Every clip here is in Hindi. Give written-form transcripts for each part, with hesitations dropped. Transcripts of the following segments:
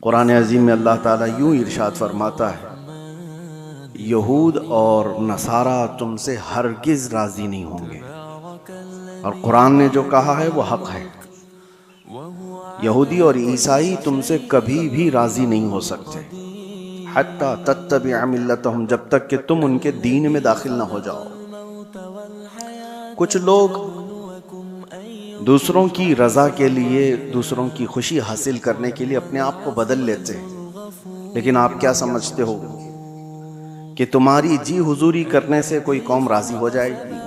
कुरान अज़ीम में अल्लाह ताला यूँ इरशाद फरमाता है, यहूद और नसारा तुमसे हरगिज़ राज़ी नहीं होंगे। और कुरान ने जो कहा है वो हक़ है। यहूदी और ईसाई तुमसे कभी भी राज़ी नहीं हो सकते, हत्ता तत्तबिअ मिल्लतहुम, जब तक कि तुम उनके दीन में दाखिल ना हो जाओ। कुछ लोग दूसरों की रज़ा के लिए, दूसरों की खुशी हासिल करने के लिए अपने आप को बदल लेते हैं। लेकिन आप क्या समझते हो कि तुम्हारी जी हुजूरी करने से कोई कौम राज़ी हो जाएगी?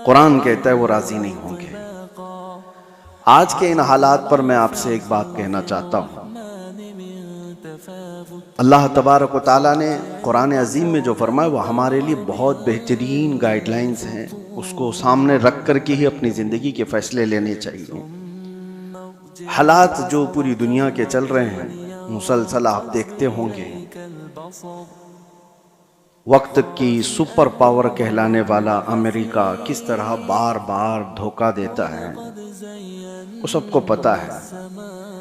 कुरान कहता है वो राज़ी नहीं होंगे। आज के इन हालात पर मैं आपसे एक बात कहना चाहता हूँ। अल्लाह तबारक व तआला ने कुरान अज़ीम में जो फरमाया वो हमारे लिए बहुत बेहतरीन गाइडलाइंस हैं। उसको सामने रख कर के ही अपनी ज़िंदगी के फ़ैसले लेने चाहिए। हालात जो पूरी दुनिया के चल रहे हैं मुसलसल आप देखते होंगे। वक्त की सुपर पावर कहलाने वाला अमेरिका किस तरह बार बार धोखा देता है वो सबको पता है।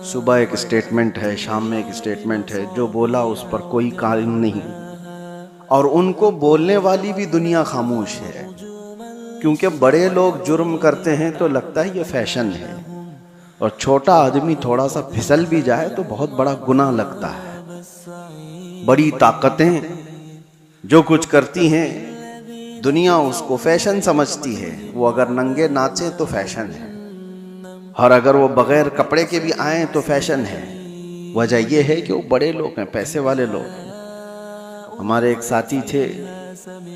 सुबह एक स्टेटमेंट है, शाम में एक स्टेटमेंट है, जो बोला उस पर कोई कानून नहीं। और उनको बोलने वाली भी दुनिया खामोश है, क्योंकि बड़े लोग जुर्म करते हैं तो लगता है ये फैशन है, और छोटा आदमी थोड़ा सा फिसल भी जाए तो बहुत बड़ा गुनाह लगता है। बड़ी ताकतें जो कुछ करती हैं दुनिया उसको फैशन समझती है। वो अगर नंगे नाचे तो फैशन है, और अगर वो बगैर कपड़े के भी आए तो फैशन है। वजह यह है कि वो बड़े लोग हैं, पैसे वाले लोग हैं। हमारे एक साथी थे,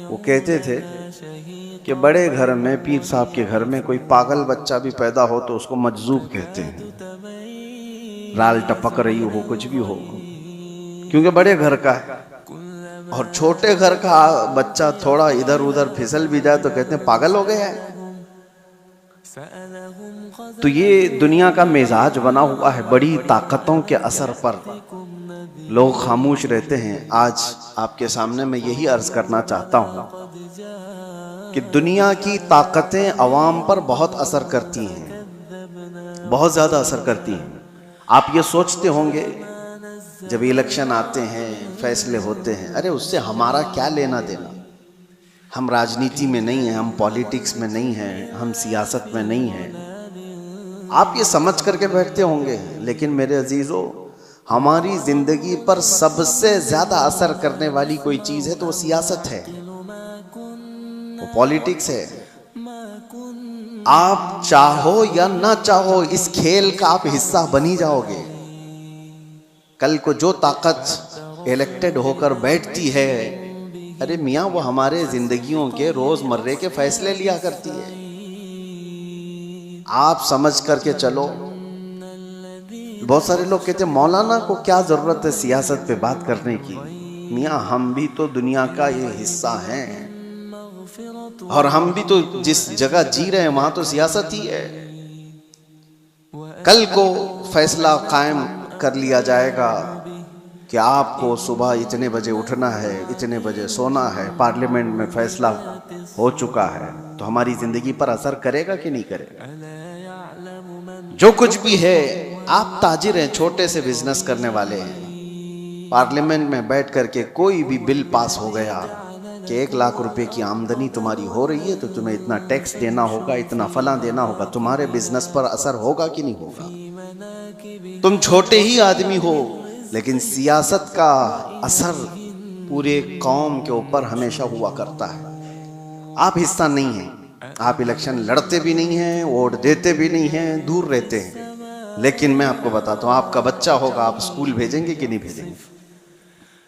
वो कहते थे कि बड़े घर में, पीर साहब के घर में कोई पागल बच्चा भी पैदा हो तो उसको मजजूब कहते हैं। राल टपक रही हो, कुछ भी हो, क्योंकि बड़े घर का है। और छोटे घर का बच्चा थोड़ा इधर उधर फिसल भी जाए तो कहते हैं पागल हो गया है। तो ये दुनिया का मिजाज बना हुआ है। बड़ी ताकतों के असर पर लोग खामोश रहते हैं। आज आपके सामने मैं यही अर्ज करना चाहता हूँ कि दुनिया की ताकतें अवाम पर बहुत असर करती हैं, बहुत ज़्यादा असर करती हैं। आप ये सोचते होंगे जब इलेक्शन आते हैं, फैसले होते हैं, अरे उससे हमारा क्या लेना देना, हम राजनीति में नहीं हैं, हम पॉलिटिक्स में नहीं हैं, हम सियासत में नहीं हैं। आप ये समझ करके बैठते होंगे। लेकिन मेरे अजीज़ों, हमारी ज़िंदगी पर सबसे ज़्यादा असर करने वाली कोई चीज़ है तो वो सियासत है, वो पॉलिटिक्स है। आप चाहो या ना चाहो इस खेल का आप हिस्सा बनी जाओगे। कल को जो ताकत इलेक्टेड होकर बैठती है, अरे मियाँ वो हमारे जिंदगियों के रोजमर्रे के फैसले लिया करती है। आप समझ करके चलो। बहुत सारे लोग कहते हैं मौलाना को क्या जरूरत है सियासत पे बात करने की। मियाँ हम भी तो दुनिया का ये हिस्सा हैं, और हम भी तो जिस जगह जी रहे हैं वहां तो सियासत ही है। कल को फैसला कायम कर लिया जाएगा कि आपको सुबह इतने बजे उठना है, इतने बजे सोना है, पार्लियामेंट में फैसला हो चुका है, तो हमारी जिंदगी पर असर करेगा कि नहीं करेगा? जो कुछ भी है, आप ताजिर हैं, छोटे से बिजनेस करने वाले हैं। पार्लियामेंट में बैठ करके कोई भी बिल पास हो गया कि 1 लाख रुपए की आमदनी तुम्हारी हो रही है तो तुम्हें इतना टैक्स देना होगा, इतना फला देना होगा, तुम्हारे बिजनेस पर असर होगा कि नहीं होगा? तुम छोटे ही आदमी हो, लेकिन सियासत का असर पूरे कौम के ऊपर हमेशा हुआ करता है। आप हिस्सा नहीं हैं, आप इलेक्शन लड़ते भी नहीं हैं, वोट देते भी नहीं हैं, दूर रहते हैं। लेकिन मैं आपको बताता हूँ, आपका बच्चा होगा, आप स्कूल भेजेंगे कि नहीं भेजेंगे?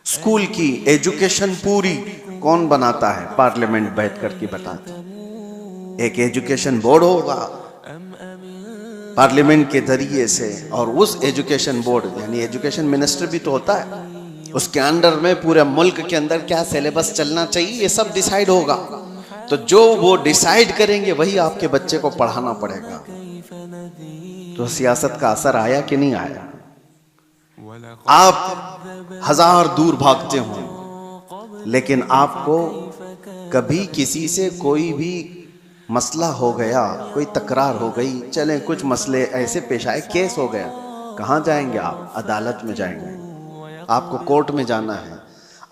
स्कूल की एजुकेशन पूरी कौन बनाता है? पार्लियामेंट बैठ करके बताता है। एक एजुकेशन बोर्ड होगा पार्लियामेंट के जरिए से, और उस एजुकेशन बोर्ड यानी एजुकेशन मिनिस्टर भी तो होता है, उसके अंडर में पूरे मुल्क के अंदर क्या सिलेबस चलना चाहिए ये सब डिसाइड होगा। तो जो वो डिसाइड करेंगे वही आपके बच्चे को पढ़ाना पड़ेगा। तो सियासत का असर आया कि नहीं आया? आप हजार दूर भागते हो, लेकिन आपको कभी किसी से कोई भी मसला हो गया, कोई तकरार हो गई, चलें कुछ मसले ऐसे पेश आए, केस हो गया, कहाँ जाएंगे आप? अदालत में जाएंगे, आपको कोर्ट में जाना है।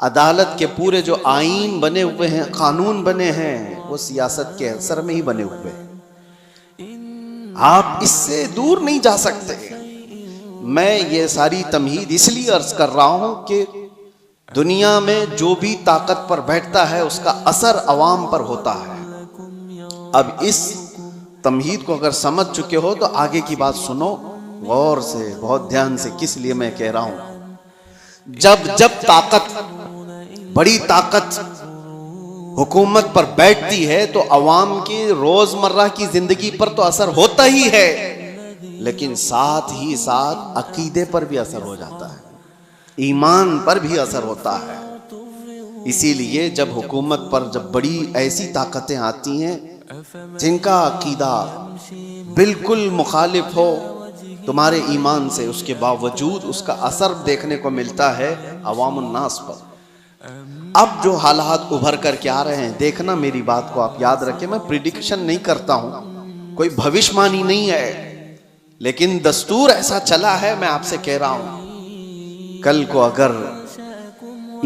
अदालत के पूरे जो आईन बने हुए हैं, कानून बने हैं, वो सियासत के असर में ही बने हुए हैं। आप इससे दूर नहीं जा सकते। मैं ये सारी तमहीद इसलिए अर्ज कर रहा हूं कि दुनिया में जो भी ताकत पर बैठता है उसका असर अवाम पर होता है। अब इस तमहीद को अगर समझ चुके हो तो आगे की बात सुनो गौर से, बहुत ध्यान से, किस लिए मैं कह रहा हूं। जब जब ताकत, बड़ी ताकत हुकूमत पर बैठती है तो अवाम की रोजमर्रा की जिंदगी पर तो असर होता ही है, लेकिन साथ ही साथ अकीदे पर भी असर हो जाता है, ईमान पर भी असर होता है। इसीलिए जब हुकूमत पर जब बड़ी ऐसी ताकतें आती हैं जिनका अकीदा बिल्कुल मुखालिफ हो तुम्हारे ईमान से, उसके बावजूद उसका असर देखने को मिलता है अवामुन नास पर। अब जो हालात उभर कर के आ रहे हैं, देखना मेरी बात को आप याद रखें, मैं प्रिडिक्शन नहीं करता हूं, कोई भविष्यवाणी नहीं है, लेकिन दस्तूर ऐसा चला है। मैं आपसे कह रहा हूं कल को अगर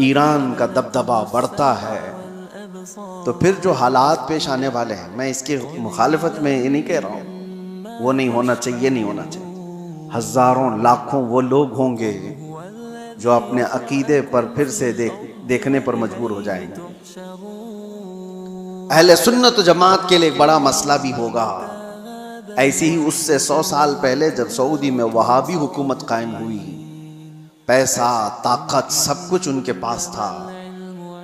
ईरान का दबदबा बढ़ता है तो फिर जो हालात पेश आने वाले हैं, मैं इसके मुखालिफत में ये नहीं कह रहा हूं वो नहीं होना चाहिए, नहीं होना चाहिए। हजारों लाखों वो लोग होंगे जो अपने अकीदे पर फिर से देखने पर मजबूर हो जाएंगे। अहले सुन्नत जमात के लिए एक बड़ा मसला भी होगा। ऐसी ही उससे 100 साल पहले जब सऊदी में वहाबी हुकूमत कायम हुई, पैसा, ताकत, सब कुछ उनके पास था,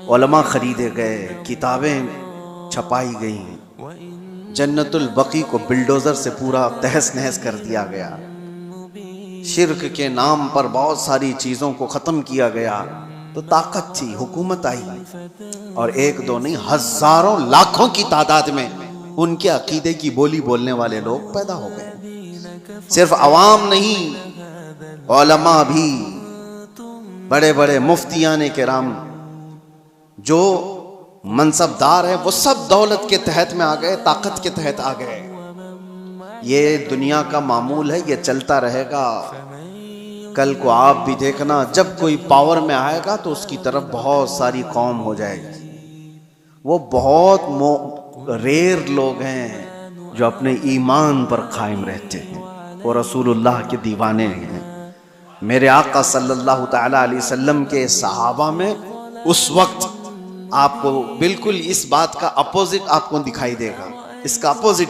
उलमा खरीदे गए, किताबें छपाई गईं, जन्नतुल बकी को बिल्डोजर से पूरा तहस नहस कर दिया गया, शिर्क के नाम पर बहुत सारी चीजों को खत्म किया गया। तो ताकत थी, हुकूमत आई, और एक दो नहीं हजारों लाखों की तादाद में उनके अकीदे की बोली बोलने वाले लोग पैदा हो गए। सिर्फ अवाम नहीं, उलमा भी, बड़े बड़े मुफ्तियाने किराम जो मनसबदार हैं, वो सब दौलत के तहत में आ गए, ताकत के तहत आ गए। ये दुनिया का मामूल है, ये चलता रहेगा। कल को आप भी देखना, जब कोई पावर में आएगा तो उसकी तरफ बहुत सारी कौम हो जाएगी। वो बहुत रेयर लोग हैं जो अपने ईमान पर कायम रहते हैं, वो रसूलुल्लाह के दीवाने हैं। मेरे आका सल्लल्लाहु तआला अलैहि वसल्लम के सहाबा में उस वक्त आपको बिल्कुल इस बात का अपोजिट आपको दिखाई देगा। इसका अपोजिट,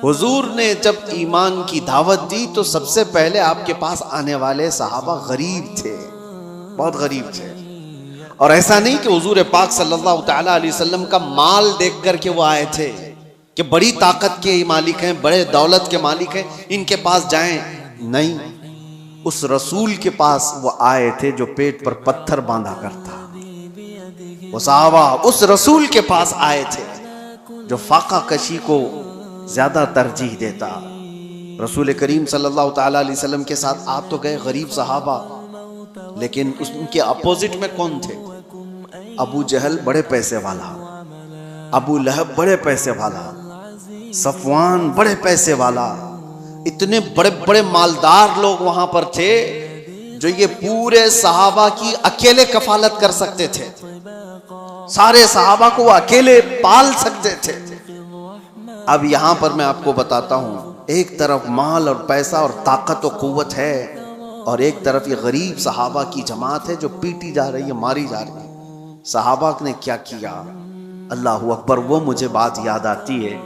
हुजूर ने जब ईमान की दावत दी तो सबसे पहले आपके पास आने वाले सहाबा गरीब थे, बहुत गरीब थे। और ऐसा नहीं कि हुजूर पाक सल्लल्लाहु तआला अलैहि वसल्लम का माल देख कर के वो आए थे कि बड़ी ताकत के मालिक हैं, बड़े दौलत के मालिक हैं, इनके पास जाएं। नहीं, उस रसूल के पास वो आए थे जो पेट पर पत्थर बांधा करता। वो सहाबा उस रसूल के पास आए थे जो फाका कशी को ज्यादा तरजीह देता। रसूल करीम सल्लल्लाहु तआला अलैहि वसल्लम के साथ आप तो गए गरीब सहाबा, लेकिन उनके अपोजिट में कौन थे? अबू जहल बड़े पैसे वाला, अबू लहब बड़े पैसे वाला, सफवान बड़े पैसे वाला, इतने बड़े बड़े मालदार लोग वहां पर थे जो ये पूरे सहाबा की अकेले कफालत कर सकते थे, सारे सहाबा को वो अकेले पाल सकते थे। अब यहां पर मैं आपको बताता हूं, एक तरफ माल और पैसा और ताकत और कुव्वत है, और एक तरफ ये गरीब सहाबा की जमात है जो पीटी जा रही है, मारी जा रही है। सहाबा ने क्या किया, अल्लाहु अकबर। वो मुझे बात याद आती है,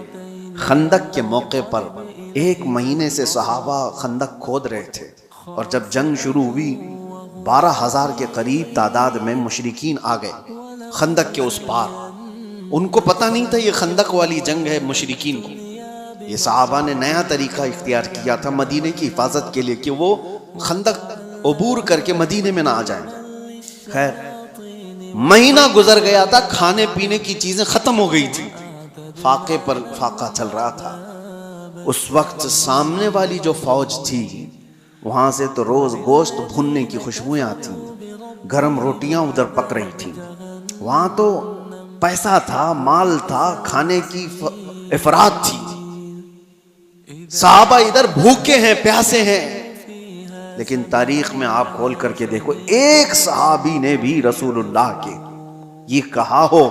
खंदक के मौके पर 1 महीने से सहाबा खंदक खोद रहे थे, और जब जंग शुरू हुई 12,000 के करीब तादाद में मुशरिकीन आ गए खंदक के उस पार। उनको पता नहीं था ये खंदक वाली जंग है मुशरिकीन को। ये सहाबा ने नया तरीका इख्तियार किया था मदीने की हिफाजत के लिए कि वो खंदक अबूर करके मदीने में ना आ जाए। खैर महीना गुजर गया था, खाने पीने की चीजें खत्म हो गई थी, फाके पर फाका चल रहा था। उस वक्त सामने वाली जो फौज थी वहां से तो रोज गोश्त भुनने की खुशबुएं आती, गरम रोटियां उधर पक रही थी। वहां तो पैसा था, माल था, खाने की इफरात थी। सहाबा इधर भूखे हैं, प्यासे हैं, लेकिन तारीख में आप खोल करके देखो, एक सहाबी ने भी रसूलुल्लाह के ये कहा हो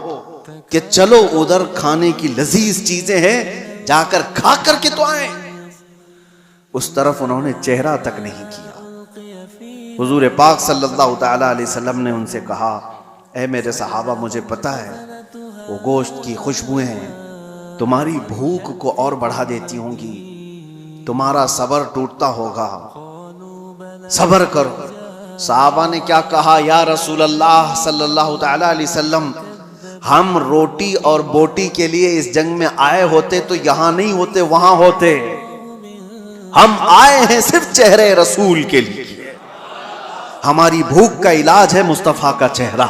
कि चलो उधर खाने की लजीज चीजें हैं, जाकर खा करके तो आए, उस तरफ उन्होंने चेहरा तक नहीं किया। हुजूर पाक सल्लल्लाहु तआला अलैहि वसल्लम ने उनसे कहा, ऐ मेरे सहाबा, मुझे पता है वो गोश्त की खुशबुएं तुम्हारी भूख को और बढ़ा देती होंगी, तुम्हारा सब्र टूटता होगा, सब्र करो। सहाबा ने क्या कहा, या रसूल अल्लाह सल्लल्लाहु तआला अलैहि वसल्लम, हम रोटी और बोटी के लिए इस जंग में आए होते तो यहां नहीं होते, वहां होते। हम आए हैं सिर्फ चेहरे रसूल के लिए। हमारी भूख का इलाज है मुस्तफा का चेहरा,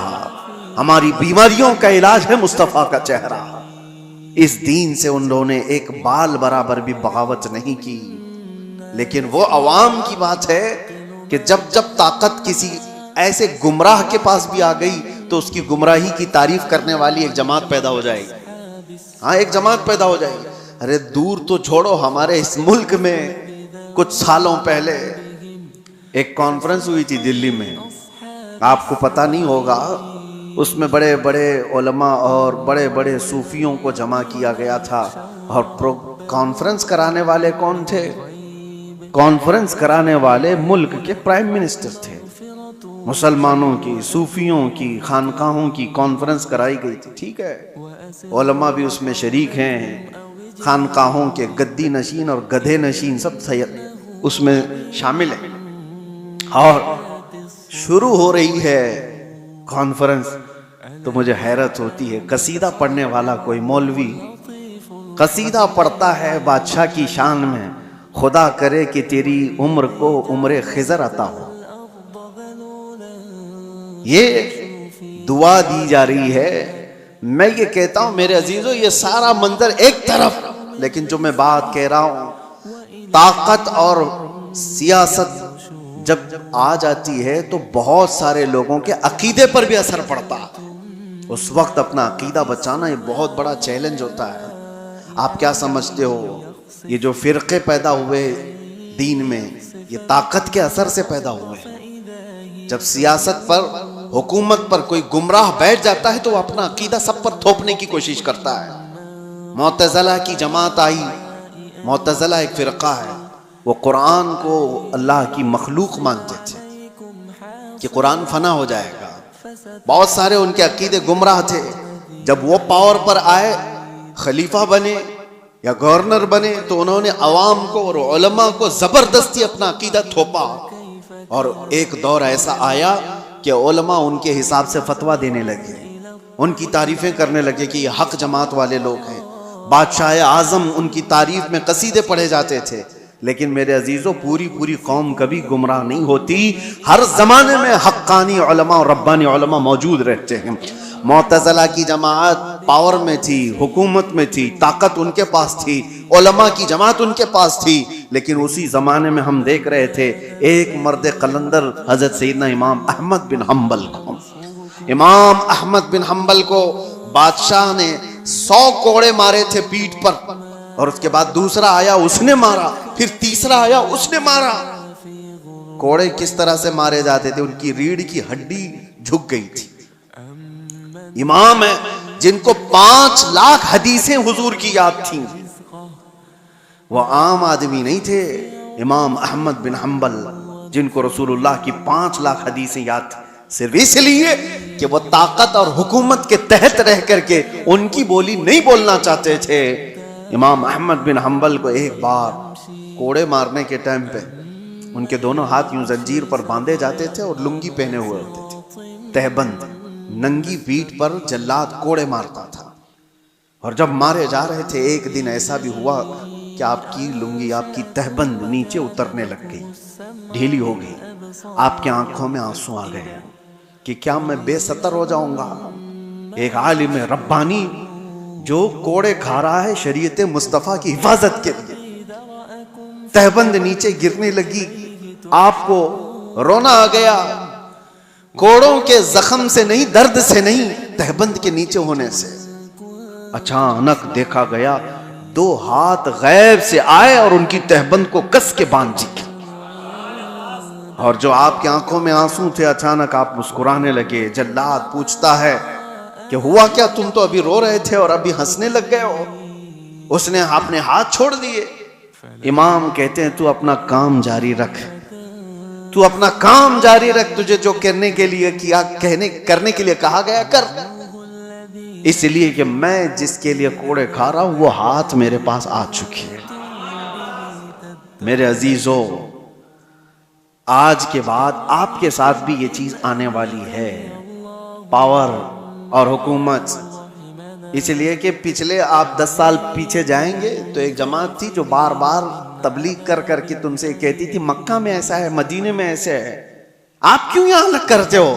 हमारी बीमारियों का इलाज है मुस्तफा का चेहरा। इस दीन से उन्होंने एक बाल बराबर भी बगावत नहीं की। लेकिन वो अवाम की बात है कि जब जब ताकत किसी ऐसे गुमराह के पास भी आ गई तो उसकी गुमराही की तारीफ करने वाली एक जमात पैदा हो जाएगी। हाँ, एक जमात पैदा हो जाएगी। अरे दूर तो छोड़ो, हमारे इस मुल्क में कुछ सालों पहले एक कॉन्फ्रेंस हुई थी दिल्ली में, आपको पता नहीं होगा। उसमें बड़े बड़े उलमा और बड़े बड़े सूफियों को जमा किया गया था। और कॉन्फ्रेंस कराने वाले कौन थे? कॉन्फ्रेंस कराने वाले मुल्क के प्राइम मिनिस्टर थे। मुसलमानों की, सूफियों की, खानकाहों की कॉन्फ्रेंस कराई गई थी। ठीक है, उलमा भी उसमें शरीक हैं, खानकाहों के गद्दी नशीन और गधे नशीन सब उसमें शामिल हैं। और शुरू हो रही है कॉन्फ्रेंस, तो मुझे हैरत होती है, कसीदा पढ़ने वाला कोई मौलवी कसीदा पढ़ता है बादशाह की शान में, खुदा करे कि तेरी उम्र को उम्र खिजर अता हो। ये दुआ दी जा रही है। मैं ये कहता हूं मेरे अजीजों, ये सारा मंजर एक तरफ, लेकिन जो मैं बात कह रहा हूं, ताकत और सियासत जब आ जाती है तो बहुत सारे लोगों के अकीदे पर भी असर पड़ता है। उस वक्त अपना अकीदा बचाना ये बहुत बड़ा चैलेंज होता है। आप क्या समझते हो, ये जो फिरके पैदा हुए दीन में, ये ताकत के असर से पैदा हुए हैं। जब सियासत पर, हुकूमत पर कोई गुमराह बैठ जाता है तो वो अपना अकीदा सब पर थोपने की कोशिश करता है। मुअतज़िला की जमात आई, मुअतज़िला एक फिरका है, वो कुरान को अल्लाह की मखलूक मानते थे कि कुरान फना हो जाएगा। बहुत सारे उनके अकीदे गुमराह थे। जब वो पावर पर आए, खलीफा बने या गवर्नर बने, तो उन्होंने अवाम को और उलमा को जबरदस्ती अपना अकीदा थोपा। और एक दौर ऐसा आया कि उलमा उनके हिसाब से फतवा देने लगे, उनकी तारीफें करने लगे कि ये हक जमात वाले लोग हैं। बादशाह आजम, उनकी तारीफ में कसीदे पढ़े जाते थे। लेकिन मेरे अजीजों, पूरी पूरी कौम कभी गुमराह नहीं होती। हर जमाने में हक्कानी उलमा और रब्बानी उलमा मौजूद रहते हैं। मुअतज़िला की जमात पावर में थी, हुकूमत में थी, ताकत उनके पास थी, उलमा की जमात उनके पास थी। लेकिन उसी जमाने में हम देख रहे थे एक मर्द कलंदर हजरत सैयदना इमाम अहमद बिन हम्बल को, इमाम अहमद बिन हम्बल को बादशाह ने 100 कोड़े मारे थे पीठ पर, और उसके बाद दूसरा आया उसने मारा, फिर तीसरा आया उसने मारा। कोड़े किस तरह से मारे जाते थे, उनकी रीढ़ की हड्डी झुक गई थी। इमाम है जिनको 5 लाख हदीसें हुजूर की याद थी, वो आम आदमी नहीं थे। इमाम अहमद बिन हम्बल, जिनको रसूलुल्लाह की 5 लाख हदीसें याद थी, सिर्फ इसलिए कि वो ताकत और हुकूमत के तहत रह करके उनकी बोली नहीं बोलना चाहते थे। इमाम अहमद बिन हम्बल को एक बार कोड़े मारने के टाइम पे उनके दोनों हाथ यूं जंजीर पर बांधे जाते थे और लुंगी पहने हुए होते थे, तहबंद, नंगी पीठ पर जल्लाद कोड़े मारता था। और जब मारे जा रहे थे, एक दिन ऐसा भी हुआ कि आपकी लुंगी, आपकी तहबंद नीचे उतरने लग गई, ढीली हो गई, आपकी आंखों में आंसू आ गए कि क्या मैं बेसतर हो जाऊंगा। एक आलिम रब्बानी जो कोड़े खा रहा है शरीयत मुस्तफा की हिफाजत के लिए, तहबंद नीचे गिरने लगी, आपको रोना आ गया। कोड़ों के जख्म से नहीं, दर्द से नहीं, तहबंद के नीचे होने से। अचानक देखा गया 2 हाथ गैब से आए और उनकी तहबंद को कस के बांध दी। और जो आपकी आंखों में आंसू थे अचानक आप मुस्कुराने लगे। जल्लाद पूछता है कि हुआ क्या, तुम तो अभी रो रहे थे और अभी हंसने लग गए हो। उसने अपने हाथ छोड़ दिए। इमाम कहते हैं तू अपना काम जारी रख, तू अपना काम जारी रख, तुझे जो करने के लिए किया करने के लिए कहा गया कर। इसलिए कि मैं जिसके लिए कोड़े खा रहा हूं वो हाथ मेरे पास आ चुकी है। मेरे अजीजों, आज के बाद आपके साथ भी ये चीज आने वाली है, पावर और हुकूमत। इसलिए कि पिछले आप 10 साल पीछे जाएंगे तो एक जमात थी जो बार बार तबलीग कर करके तुमसे कहती थी मक्का में ऐसा है, मदीने में ऐसे है, आप क्यों यहां अलग करते हो।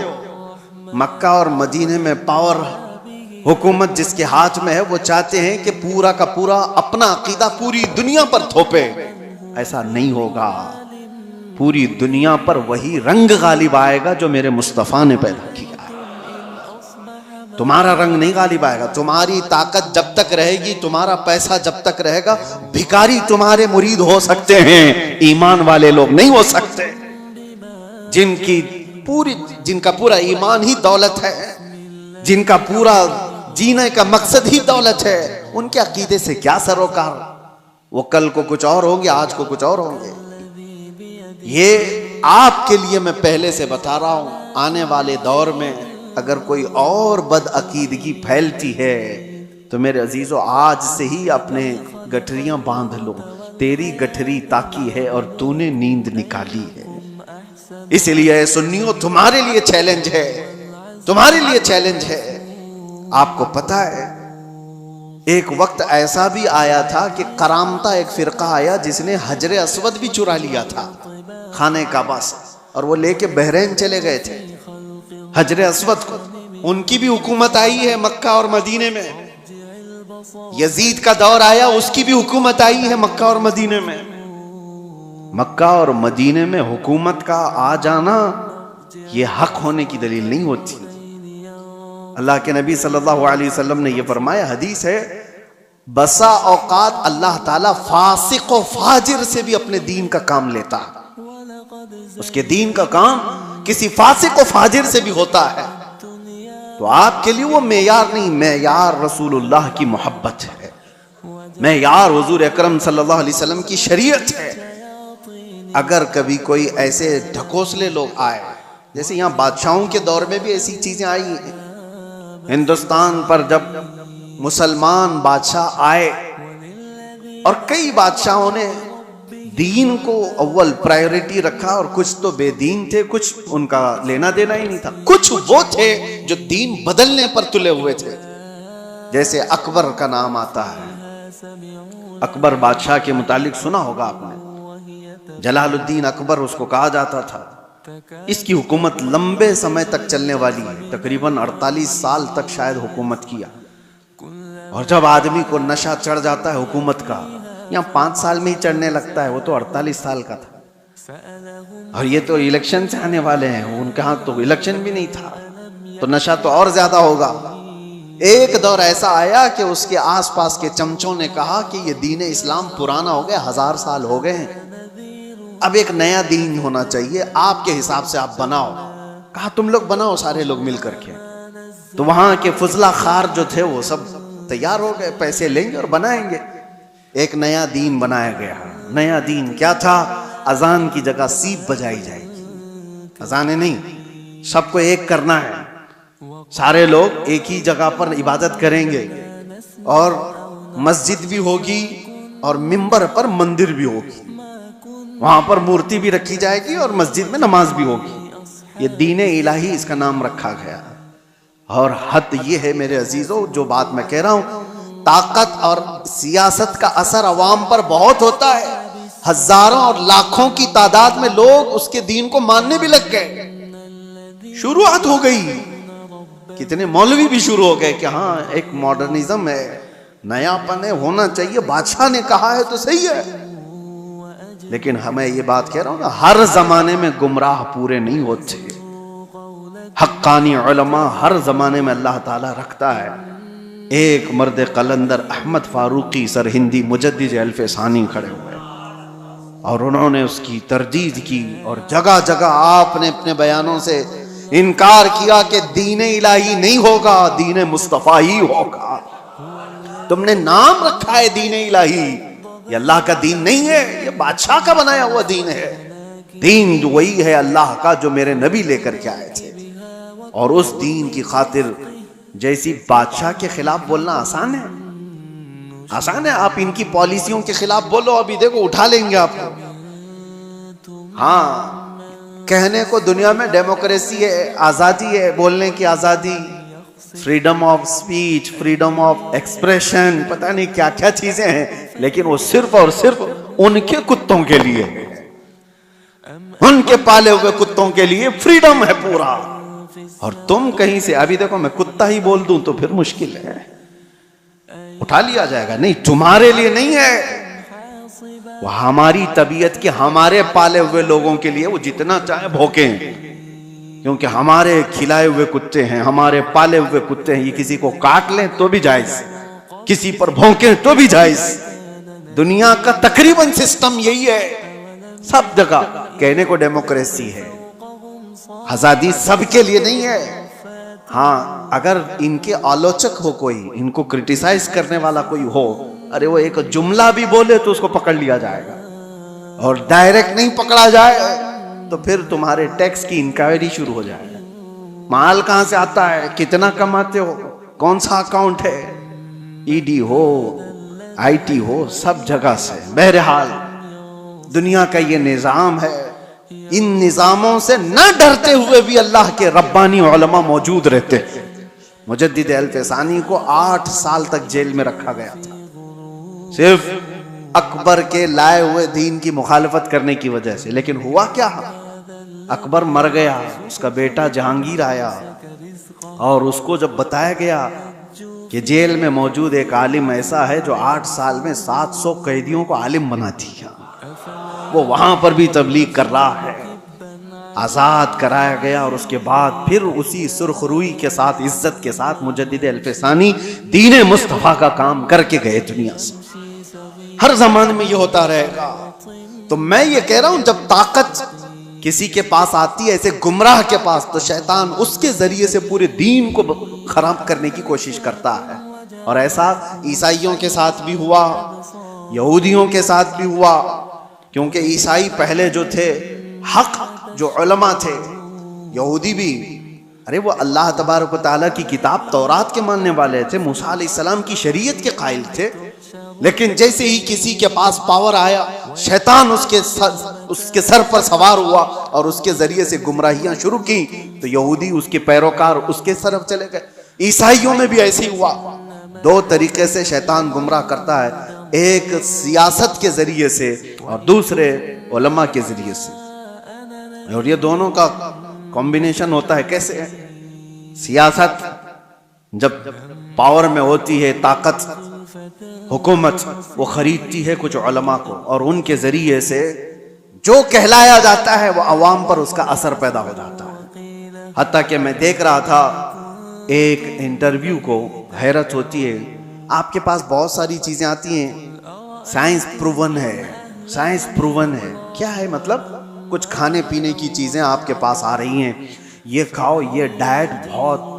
मक्का और मदीने में पावर हुकूमत जिसके हाथ में है वो चाहते हैं कि पूरा का पूरा अपना अकीदा पूरी दुनिया पर थोपे। ऐसा नहीं होगा। पूरी दुनिया पर वही रंग गालिब आएगा जो मेरे मुस्तफा ने पैदा किया। तुम्हारा रंग नहीं गालिब आएगा। तुम्हारी ताकत जब तक रहेगी, तुम्हारा पैसा जब तक रहेगा, भिखारी तुम्हारे मुरीद हो सकते हैं, ईमान वाले लोग नहीं हो सकते। जिनका पूरा ईमान ही दौलत है, जिनका पूरा जीने का मकसद ही दौलत है, उनके अकीदे से क्या सरोकार। वो कल को कुछ और होंगे, आज को कुछ और होंगे। ये आपके लिए मैं पहले से बता रहा हूं, आने वाले दौर में अगर कोई और बदअकीदगी फैलती है तो मेरे अजीजों आज से ही अपने गठरियां बांध लो। तेरी गठरी ताकी है और तूने नींद निकाली है। इसलिए सुन्नियों तुम्हारे लिए चैलेंज है, तुम्हारे लिए चैलेंज है। आपको पता है एक वक्त ऐसा भी आया था कि करामता एक फिरका आया जिसने हजरे अस्वद भी चुरा लिया था खाने काबा से, और वो लेके बहरीन चले गए थे हजरे अस्वद को। उनकी भी हुकूमत आई है मक्का और मदीने में। यजीद का दौर आया, उसकी भी हुकूमत आई है मक्का और मदीने में। मक्का और मदीने में हुकूमत का आ जाना ये हक होने की दलील नहीं होती। अल्लाह के नबी सल्लल्लाहु अलैहि वसल्लम ने यह फरमाया, हदीस है, बसा औकात अल्लाह ताला फासिक और फाजिर से भी अपने दीन का काम लेता है। उसके दीन का काम किसी फासिक और फाजिर से भी होता है। तो आपके लिए वो मेयार नहीं, मेयार रसूलुल्लाह की मोहब्बत है, मेयार हुजूर अकरम सल्लल्लाहु अलैहि वसल्लम की शरीयत है। अगर कभी कोई ऐसे ढकोसले लोग आए, जैसे यहाँ बादशाहों के दौर में भी ऐसी चीजें आई हैं। हिंदुस्तान पर जब मुसलमान बादशाह आए और कई बादशाहों ने दीन को अव्वल प्रायोरिटी रखा, और कुछ तो बेदीन थे, कुछ उनका लेना देना ही नहीं था। कुछ वो थे जो दीन बदलने पर तुले हुए थे। जैसे अकबर का नाम आता है, अकबर बादशाह के मुतालिक सुना होगा आपने, जलालुद्दीन अकबर उसको कहा जाता था। इसकी हुकूमत लंबे समय तक चलने वाली है, तकरीबन 48 साल तक शायद हुकूमत किया। और जब आदमी को नशा चढ़ जाता है हुकूमत का, यहाँ 5 साल में ही चढ़ने लगता है, वो तो 48 साल का था। और ये तो इलेक्शन से आने वाले हैं, उनके हाथ तो इलेक्शन भी नहीं था, तो नशा तो और ज्यादा होगा। एक दौर ऐसा आया कि उसके आसपास के चमचों ने कहा कि ये दीन इस्लाम पुराना हो गया, 1000 साल हो गए हैं, अब एक नया दीन होना चाहिए, आपके हिसाब से आप बनाओ। कहा तुम लोग बनाओ, सारे लोग मिल करके। तो वहां के फुजला खार जो थे वो सब तैयार हो गए, पैसे लेंगे और बनाएंगे। एक नया दीन बनाया गया। नया दीन क्या था? अजान की जगह सीप बजाई जाएगी। अजाने नहीं, सबको एक करना है, सारे लोग एक ही जगह पर इबादत करेंगे, और मस्जिद भी होगी और मिंबर पर मंदिर भी होगी, वहां पर मूर्ति भी रखी जाएगी और मस्जिद में नमाज भी होगी। ये दीन इलाही इसका नाम रखा गया। और हद ये है मेरे अजीजों, जो बात मैं कह रहा हूं, ताकत और सियासत का असर अवाम पर बहुत होता है। हजारों और लाखों की तादाद में लोग उसके दीन को मानने भी लग गए। शुरुआत हो गई, कितने मौलवी भी शुरू हो गए कि हाँ एक मॉडर्निज्म है, नयापन है, होना चाहिए, बादशाह ने कहा है तो सही है। लेकिन हमें ये बात कह रहा हूं ना, हर जमाने में गुमराह पूरे नहीं होते। हक्कानी उलमा हर जमाने में अल्लाह ताला रखता है। एक मर्द कलंदर अहमद फारूकी सरहिंदी मुजद्दिद अल्फ सानी खड़े हुए, और उन्होंने उसकी तरदीद की और जगह जगह आपने अपने बयानों से इनकार किया कि दीन इलाही नहीं होगा, दीन मुस्तफा ही होगा। तुमने नाम रखा है दीन इलाही, ये अल्लाह का दीन नहीं है, ये बादशाह का बनाया हुआ दीन है। दीन वही है अल्लाह का जो मेरे नबी लेकर के आए थे, और उस दीन की खातिर जैसी बादशाह के खिलाफ बोलना आसान है? आसान है? आप इनकी पॉलिसियों के खिलाफ बोलो, अभी देखो उठा लेंगे आपको। हाँ, कहने को दुनिया में डेमोक्रेसी है, आजादी है, बोलने की आजादी, freedom of speech, freedom of expression, पता नहीं क्या क्या चीजें हैं, लेकिन वो सिर्फ और सिर्फ उनके कुत्तों के लिए है, उनके पाले हुए कुत्तों के लिए फ्रीडम है पूरा। और तुम कहीं से, अभी देखो मैं कुत्ता ही बोल दूं तो फिर मुश्किल है, उठा लिया जाएगा। नहीं, तुम्हारे लिए नहीं है, वो हमारी तबीयत के, हमारे पाले हुए लोगों के लिए वो जितना चाहे भौंकें, क्योंकि हमारे खिलाए हुए कुत्ते हैं, हमारे पाले हुए कुत्ते हैं। ये किसी को काट लें तो भी जायज, किसी पर भौंकें तो भी जायज। दुनिया का तकरीबन सिस्टम यही है, सब जगह। कहने को डेमोक्रेसी है, आजादी सबके लिए नहीं है। हाँ, अगर इनके आलोचक हो कोई, इनको क्रिटिसाइज करने वाला कोई हो, अरे वो एक जुमला भी बोले तो उसको पकड़ लिया जाएगा, और डायरेक्ट नहीं पकड़ा जाए तो फिर तुम्हारे टैक्स की इंक्वायरी शुरू हो जाएगा। माल कहां से आता है, कितना कमाते हो, कौन सा अकाउंट है, ईडी हो, आईटी हो, सब जगह से। बहरहाल दुनिया का ये निजाम है। इन निजामों से न डरते हुए भी अल्लाह के रब्बानी उलमा मौजूद रहते हैं। मुजद्दिद अल-फसानी को 8 साल तक जेल में रखा गया था, सिर्फ अकबर के लाए हुए दीन की मुखालफत करने की वजह से। लेकिन हुआ क्या, अकबर मर गया, उसका बेटा जहांगीर आया, और उसको जब बताया गया कि जेल में मौजूद एक आलिम ऐसा है जो 8 साल में 700 कैदियों को आलिम बना दिया, वो वहां पर भी तबलीग कर रहा है, आजाद कराया गया। और उसके बाद फिर उसी सुरखरुई के साथ, इज्जत के साथ मुजद्दिद अल-फसानी दीन मुस्तफा का काम करके गए दुनिया से। हर जमाने में ये होता रहेगा। तो मैं ये कह रहा हूं, जब ताकत किसी के पास आती है, ऐसे गुमराह के पास, तो शैतान उसके जरिए से पूरे दीन को खराब करने की कोशिश करता है। और ऐसा ईसाइयों के साथ भी हुआ, यहूदियों के साथ भी हुआ, क्योंकि ईसाई पहले जो थे, हक जो उलमा थे, यहूदी भी, अरे वो अल्लाह तबारक व तआला की किताब तौरात के मानने वाले थे, मूसा अलैहिस्सलाम की शरीयत के कायल थे। लेकिन जैसे ही किसी के पास पावर आया, शैतान उसके सर पर सवार हुआ और उसके जरिए से गुमराहियां शुरू की, तो यहूदी उसके पैरोकार उसके तरफ चले गए। ईसाइयों में भी ऐसे ही हुआ। 2 तरीके से शैतान गुमराह करता है, एक सियासत के जरिए से और दूसरे उलमा के जरिए से। और ये दोनों का कॉम्बिनेशन होता है। कैसे? सियासत जब पावर में होती है, ताकत, हुकूमत, वो खरीदती है कुछ उलमा को, और उनके जरिए से जो कहलाया जाता है वो अवाम पर उसका असर पैदा हो जाता है। हत्ता कि मैं देख रहा था एक इंटरव्यू को, हैरत होती है, आपके पास बहुत सारी चीजें आती हैं, साइंस प्रूवन है, साइंस प्रूवन है। क्या है मतलब? कुछ खाने पीने की चीजें आपके पास आ रही हैं, ये खाओ, ये डाइट बहुत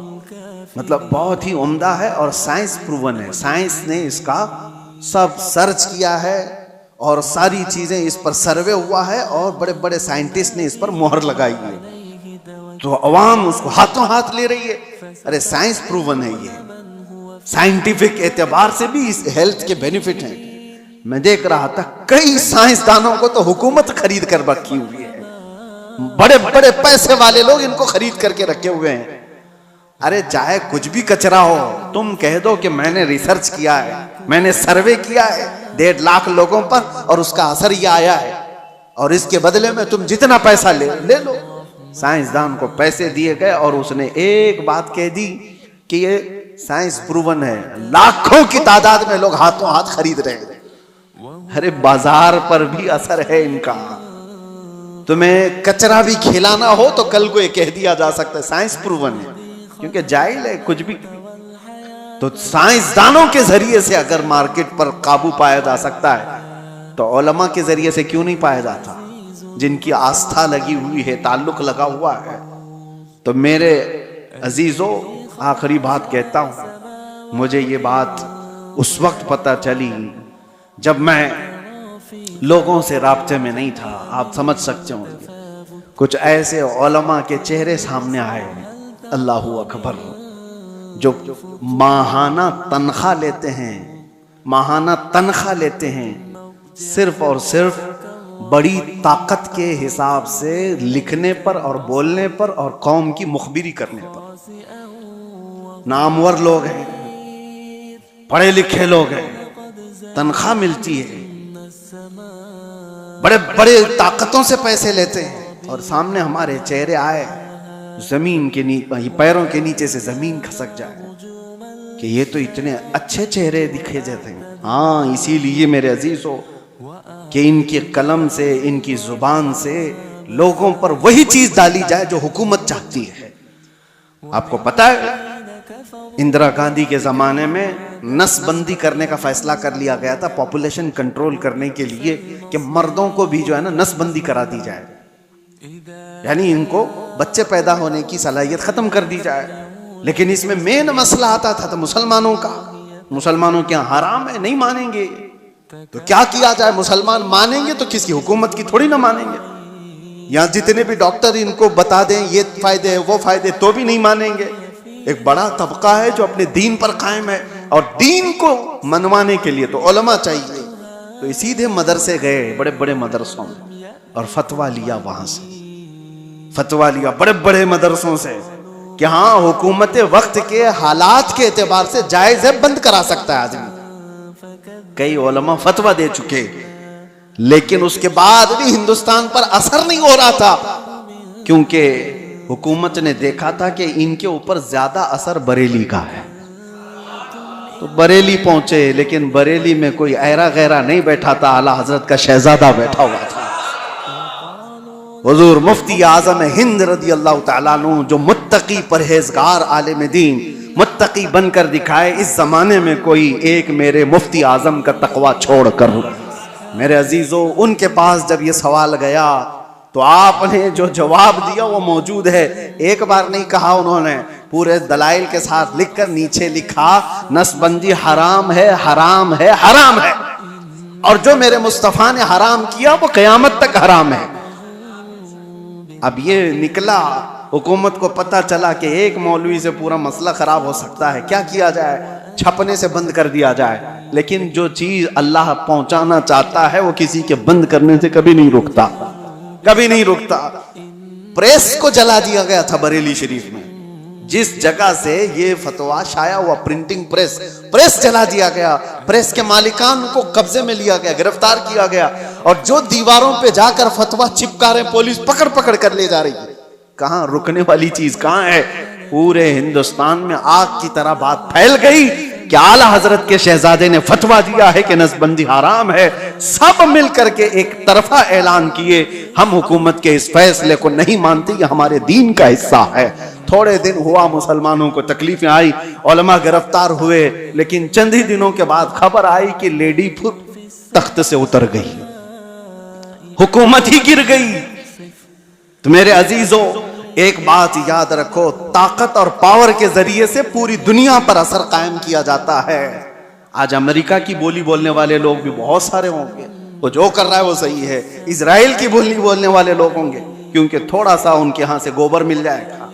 मतलब बहुत ही उम्दा है और साइंस प्रूवन है, साइंस ने इसका सब सर्च किया है और सारी चीजें इस पर सर्वे हुआ है और बड़े बड़े साइंटिस्ट ने इस पर मोहर लगाई है। तो अवाम उसको हाथों हाथ ले रही है, अरे साइंस प्रूवन है, ये साइंटिफिक एतबार से भी इस हेल्थ के बेनिफिट हैं। मैं देख रहा था कई साइंसदानों को तो हुकूमत खरीद कर रखी हुई है, बड़े बड़े पैसे वाले लोग इनको खरीद करके रखे हुए हैं। अरे चाहे कुछ भी कचरा हो, तुम कह दो कि मैंने रिसर्च किया है, मैंने सर्वे किया है 1.5 लाख लोगों पर और उसका असर ये आया है, और इसके बदले में तुम जितना पैसा ले लो। साइंसदान को पैसे दिए गए और उसने एक बात कह दी कि ये साइंस प्रूवन है। लाखों की तादाद में लोग हाथों हाथ खरीद रहे हैं। अरे बाजार पर भी असर है इनका। तुम्हें कचरा भी खिलाना हो तो कल को ये कह दिया जा सकता है साइंस प्रूवन है, क्योंकि जाहिल है कुछ भी। तो साइंसदानों के जरिए से अगर मार्केट पर काबू पाया जा सकता है तो उलमा के जरिए से क्यों नहीं पाया जाता? जिनकी आस्था लगी हुई है, ताल्लुक लगा हुआ है। तो मेरे अजीजों, आखिरी बात कहता हूं, मुझे ये बात उस वक्त पता चली जब मैं लोगों से राब्ते में नहीं था। आप समझ सकते हो, कुछ ऐसे उलमा के चेहरे सामने आए, अल्लाहू अकबर, जो माहाना तनख्वाह लेते हैं, माहाना तनख्वाह लेते हैं सिर्फ और सिर्फ बड़ी ताकत के हिसाब से लिखने पर और बोलने पर और कौम की मुखबिरी करने पर। नामवर लोग हैं, पढ़े लिखे लोग हैं, तनख्वाह मिलती है, बड़े बड़े ताकतों से पैसे लेते हैं, और सामने हमारे चेहरे आए, जमीन के नीचे, पैरों के नीचे से जमीन खसक जाए कि ये तो इतने अच्छे चेहरे दिखे जाते हैं। हाँ, इसीलिए मेरे अजीजों कि इनके कलम से, इनकी जुबान से लोगों पर वही चीज डाली जाए जो हुकूमत चाहती है। आपको पता है, इंदिरा गांधी के जमाने में नसबंदी करने का फैसला कर लिया गया था, पॉपुलेशन कंट्रोल करने के लिए, कि मर्दों को भी जो है ना नसबंदी करा दी जाए, यानी इनको बच्चे पैदा होने की सलाहियत खत्म कर दी जाए। लेकिन इसमें मेन मसला आता था तो मुसलमानों का। मुसलमानों क्या हराम है, नहीं मानेंगे तो क्या किया जाए? मुसलमान मानेंगे तो किसी हुकूमत की थोड़ी ना मानेंगे। यहाँ जितने भी डॉक्टर इनको बता दें ये फायदे है वो फायदे, तो भी नहीं मानेंगे। एक बड़ा तबका है जो अपने दीन पर कायम है, और दीन को मनवाने के लिए तो उलमा चाहिए। तो सीधे मदरसे गए, बड़े बड़े मदरसों में, और फतवा लिया, वहां से फतवा लिया बड़े बड़े मदरसों से कि हाँ, हुकूमत वक्त के हालात के एतबार से जायज है, बंद करा सकता है आदमी। कई उलमा फतवा दे चुके, लेकिन उसके बाद भी हिंदुस्तान पर असर नहीं हो रहा था, क्योंकि हुकूमत ने देखा था कि इनके ऊपर ज्यादा असर बरेली का है। तो बरेली पहुंचे, लेकिन बरेली में कोई ऐरा गैरा नहीं बैठा था, आला हजरत का शहजादा बैठा हुआ था, हुजूर मुफ्ती आजम हिंद रदी अल्लाह तआला अन्हु, जो मुत्तकी परहेजगार आलिम दीन, मुत्तकी बनकर दिखाए। इस जमाने में कोई एक मेरे मुफ्ती आजम का तकवा छोड़कर, मेरे अजीजों, उनके पास जब ये सवाल गया तो आपने जो जवाब दिया वो मौजूद है। एक बार नहीं कहा उन्होंने, पूरे दलाइल के साथ लिखकर नीचे लिखा, नसबंदी हराम है, हराम है, हराम है, और जो मेरे मुस्तफा ने हराम किया वो कयामत तक हराम है। अब ये निकला, हुकूमत को पता चला कि एक मौलवी से पूरा मसला खराब हो सकता है, क्या किया जाए? छपने से बंद कर दिया जाए। लेकिन जो चीज अल्लाह पहुंचाना चाहता है वो किसी के बंद करने से कभी नहीं रुकता, कभी नहीं रुकता। प्रेस को जला दिया गया था बरेली शरीफ में, जिस जगह से ये फतवा शाया हुआ, प्रिंटिंग प्रेस, प्रेस जला दिया गया। प्रेस के मालिकान को कब्जे में लिया गया, गिरफ्तार किया गया, और जो दीवारों पे जाकर फतवा चिपका रहे, पुलिस पकड़ पकड़ कर ले जा रही है। कहां रुकने वाली चीज कहां है? पूरे हिंदुस्तान में आग की तरह बात फैल गई कि आला हजरत के शहजादे ने फतवा दिया है कि नसबंदी हराम है। सब मिलकर के एक तरफा ऐलान किए, हम हुकूमत के इस फैसले को नहीं मानते, ये हमारे दीन का हिस्सा है। थोड़े दिन हुआ, मुसलमानों को तकलीफें आई, उलमा गिरफ्तार हुए, लेकिन चंद ही दिनों के बाद खबर आई कि लेडी तख्त से उतर गई, हुकूमत ही गिर गई। तो मेरे अजीजों, एक बात याद रखो, ताकत और पावर के जरिए से पूरी दुनिया पर असर कायम किया जाता है। आज अमेरिका की बोली बोलने वाले लोग भी बहुत सारे होंगे, वो जो कर रहा है वो सही है। इजराइल की बोली बोलने वाले लोग होंगे, क्योंकि थोड़ा सा उनके यहां से गोबर मिल जाएगा।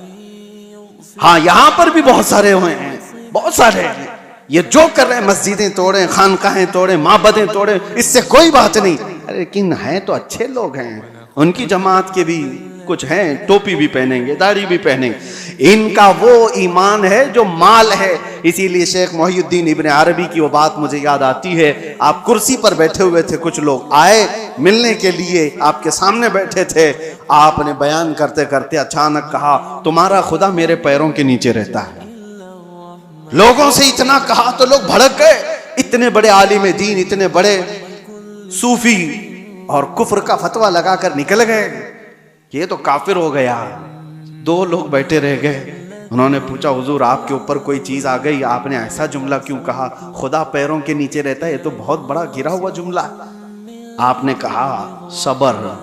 हाँ, यहां पर भी बहुत सारे हुए हैं, बहुत सारे हैं। ये जो कर रहे हैं, मस्जिदें तोड़े, खानकाहें तोड़े, माबदें तोड़े, इससे कोई बात नहीं। अरे लेकिन हैं तो अच्छे लोग हैं, उनकी जमात के भी कुछ हैं, टोपी भी पहनेंगे, दाढ़ी भी पहनेंगे। इनका वो ईमान है जो माल है। इसीलिए शेख मोहिउद्दीन इब्न अरबी की वो बात मुझे याद आती है। आप कुर्सी पर बैठे हुए थे, कुछ लोग आए मिलने के लिए, आपके सामने बैठे थे। आपने बयान करते करते अचानक कहा, तुम्हारा खुदा मेरे पैरों के नीचे रहता है। लोगों से इतना कहा तो लोग भड़क गए। इतने बड़े आलिम दीन, इतने बड़े सूफी, और कुफ्र का फतवा लगाकर निकल गए, ये तो काफिर हो गया। दो लोग बैठे रह गए। उन्होंने पूछा, हुजूर आपके ऊपर कोई चीज आ गई, आपने ऐसा जुमला क्यों कहा? खुदा पैरों के नीचे रहता है, ये तो बहुत बड़ा गिरा हुआ जुमला है। आपने कहा सब्र,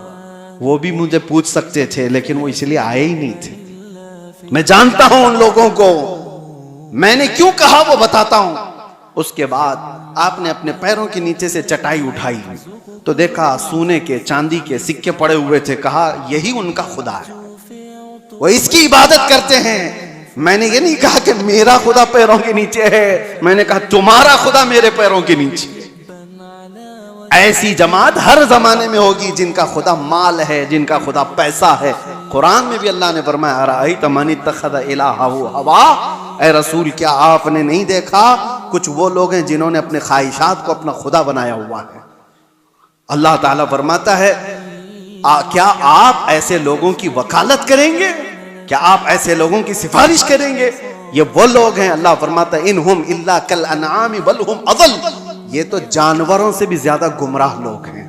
वो भी मुझे पूछ सकते थे लेकिन वो इसलिए आए ही नहीं थे। मैं जानता हूं उन लोगों को, मैंने क्यों कहा वो बताता हूं। उसके बाद आपने अपने पैरों के नीचे से चटाई उठाई तो देखा सोने के चांदी के सिक्के पड़े हुए थे। कहा यही उनका खुदा है, वो इसकी इबादत करते हैं। मैंने ये नहीं कहा कि मेरा खुदा पैरों के नीचे है, मैंने कहा तुम्हारा खुदा मेरे पैरों के नीचे। ऐसी जमात हर जमाने में होगी जिनका खुदा माल है, जिनका खुदा पैसा है। कुरान में भी अल्लाह ने फरमाया अराअयत मन इत्तखज़ इलाहहु हवा, ऐ रसूल क्या आपने नहीं देखा कुछ वो लोग हैं जिन्होंने अपने ख्वाहिशात को अपना खुदा बनाया हुआ है। अल्लाह ताला फरमाता है क्या आप ऐसे लोगों की वकालत करेंगे, क्या आप ऐसे लोगों की सिफारिश करेंगे। ये वो लोग हैं, अल्लाह फरमाता है इनहुम इल्ला कल अनआमि बल हुम अज़ल, ये तो जानवरों से भी ज्यादा गुमराह लोग हैं।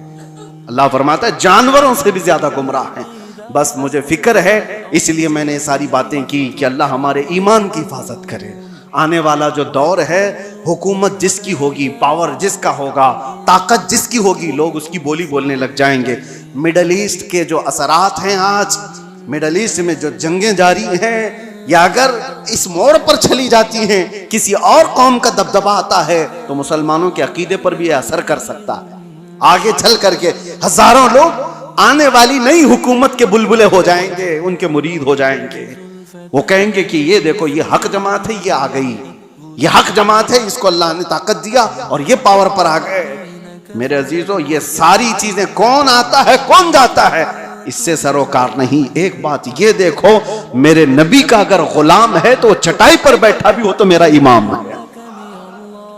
अल्लाह फरमाता है जानवरों से भी ज्यादा गुमराह हैं। बस मुझे फिक्र है इसलिए मैंने ये सारी बातें की कि अल्लाह हमारे ईमान की हिफाजत करे। आने वाला जो दौर है, हुकूमत जिसकी होगी, पावर जिसका होगा, ताकत जिसकी होगी, लोग उसकी बोली बोलने लग जाएंगे। मिडल ईस्ट के जो असरात हैं, आज मिडल ईस्ट में जो जंगें जारी हैं, या अगर इस मोड़ पर चली जाती हैं, किसी और कौम का दबदबा आता है तो मुसलमानों के अकीदे पर भी असर कर सकता है। आगे चल करके हजारों लोग आने वाली नई हुकूमत के बुलबुले हो जाएंगे, उनके मुरीद हो जाएंगे। वो कहेंगे कि ये देखो ये हक जमात है, ये आ गई, ये हक जमात है, इसको अल्लाह ने ताकत दिया और ये पावर पर आ गए। मेरे अजीजों, ये सारी चीजें कौन आता है कौन जाता है इससे सरोकार नहीं। एक बात ये देखो, मेरे नबी का अगर गुलाम है तो चटाई पर बैठा भी हो तो मेरा इमाम है,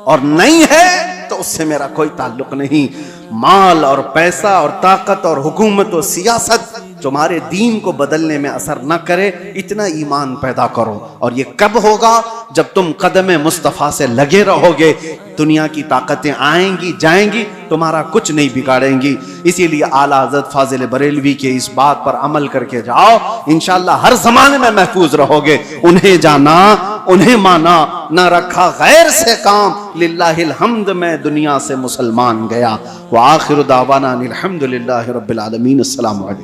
और नहीं है तो उससे मेरा कोई ताल्लुक नहीं। माल और पैसा और ताकत और हुकूमत और सियासत तुम्हारे दीन को बदलने में असर न करे, इतना ईमान पैदा करो। और ये कब होगा? जब तुम कदम मुस्तफ़ा से लगे रहोगे। दुनिया की ताकतें आएंगी जाएंगी, तुम्हारा कुछ नहीं बिगाड़ेंगी। इसीलिए आला हज़रत फाजिल बरेलवी के इस बात पर अमल करके जाओ, इंशाअल्लाह हर जमाने में महफूज रहोगे। उन्हें जाना, उन्हें माना, ना रखा गैर से काम, लिल्लाहिल हम्द में दुनिया से मुसलमान गया। व आखिर दावाना अनिल हम्दुलिल्लाहि रब्बिल आलमीन। अस्सलामु अलैकुम।